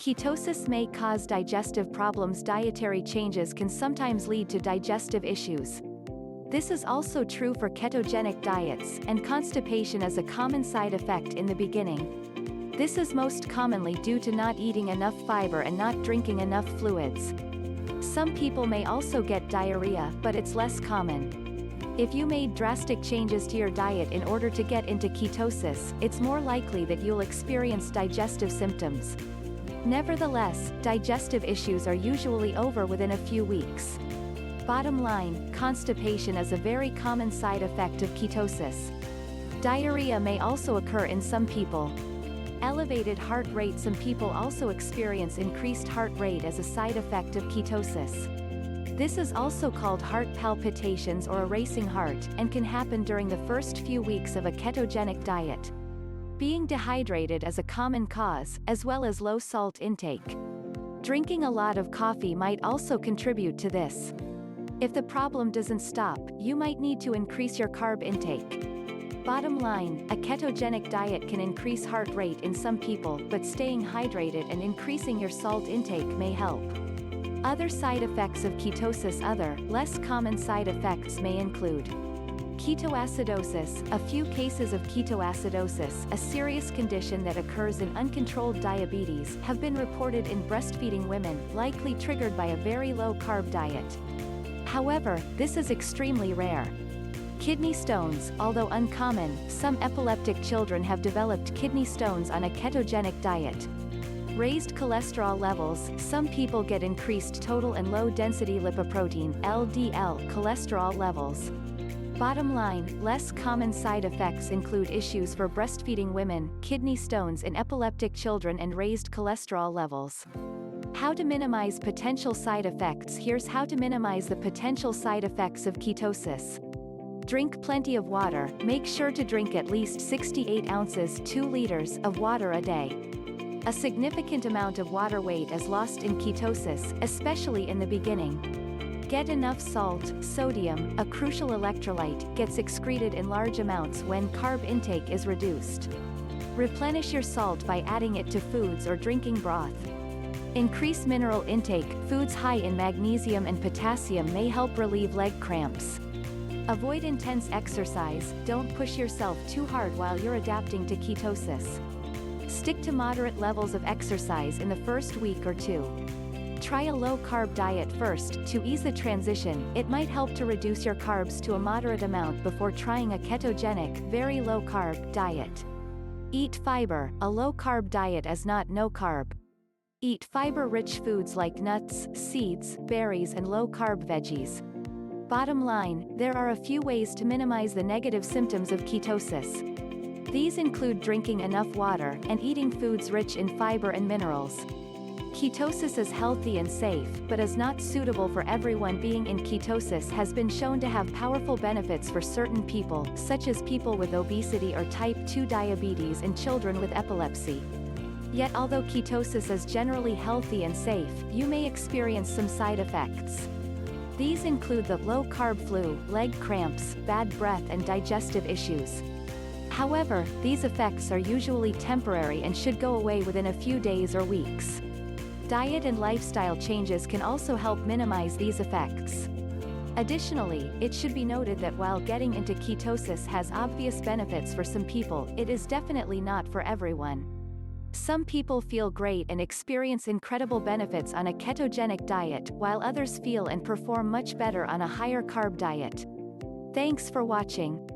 Ketosis may cause digestive problems. Dietary changes can sometimes lead to digestive issues. This is also true for ketogenic diets, and constipation is a common side effect in the beginning. This is most commonly due to not eating enough fiber and not drinking enough fluids. Some people may also get diarrhea, but it's less common. If you made drastic changes to your diet in order to get into ketosis, it's more likely that you'll experience digestive symptoms. Nevertheless, digestive issues are usually over within a few weeks. Bottom line, constipation is a very common side effect of ketosis. Diarrhea may also occur in some people. Elevated heart rate. Some people also experience increased heart rate as a side effect of ketosis. This is also called heart palpitations or a racing heart, and can happen during the first few weeks of a ketogenic diet. Being dehydrated is a common cause, as well as low salt intake. Drinking a lot of coffee might also contribute to this. If the problem doesn't stop, you might need to increase your carb intake. Bottom line, a ketogenic diet can increase heart rate in some people, but staying hydrated and increasing your salt intake may help. Other side effects of ketosis. Other, less common side effects may include ketoacidosis. A few cases of ketoacidosis, a serious condition that occurs in uncontrolled diabetes, have been reported in breastfeeding women, likely triggered by a very low-carb diet. However, this is extremely rare. Kidney stones. Although uncommon, some epileptic children have developed kidney stones on a ketogenic diet. Raised cholesterol levels. Some people get increased total and low-density lipoprotein (LDL) cholesterol levels. Bottom line, less common side effects include issues for breastfeeding women, kidney stones in epileptic children, and raised cholesterol levels. How to minimize potential side effects. Here's how to minimize the potential side effects of ketosis. Drink plenty of water. Make sure to drink at least 68 ounces 2 liters of water a day. A significant amount of water weight is lost in ketosis, especially in the beginning. Get enough salt. Sodium, a crucial electrolyte, gets excreted in large amounts when carb intake is reduced. Replenish your salt by adding it to foods or drinking broth. Increase mineral intake. Foods high in magnesium and potassium may help relieve leg cramps. Avoid intense exercise. Don't push yourself too hard while you're adapting to ketosis. Stick to moderate levels of exercise in the first week or two. Try a low-carb diet first. To ease the transition, it might help to reduce your carbs to a moderate amount before trying a ketogenic, very low-carb, diet. Eat fiber. A low-carb diet is not no-carb. Eat fiber-rich foods like nuts, seeds, berries, and low-carb veggies. Bottom line, there are a few ways to minimize the negative symptoms of ketosis. These include drinking enough water, and eating foods rich in fiber and minerals. Ketosis is healthy and safe, but is not suitable for everyone. Being in ketosis has been shown to have powerful benefits for certain people, such as people with obesity or type 2 diabetes and children with epilepsy. Yet although ketosis is generally healthy and safe, you may experience some side effects. These include the low-carb flu, leg cramps, bad breath, and digestive issues. However, these effects are usually temporary and should go away within a few days or weeks. Diet and lifestyle changes can also help minimize these effects. Additionally, it should be noted that while getting into ketosis has obvious benefits for some people, it is definitely not for everyone. Some people feel great and experience incredible benefits on a ketogenic diet, while others feel and perform much better on a higher carb diet. Thanks for watching.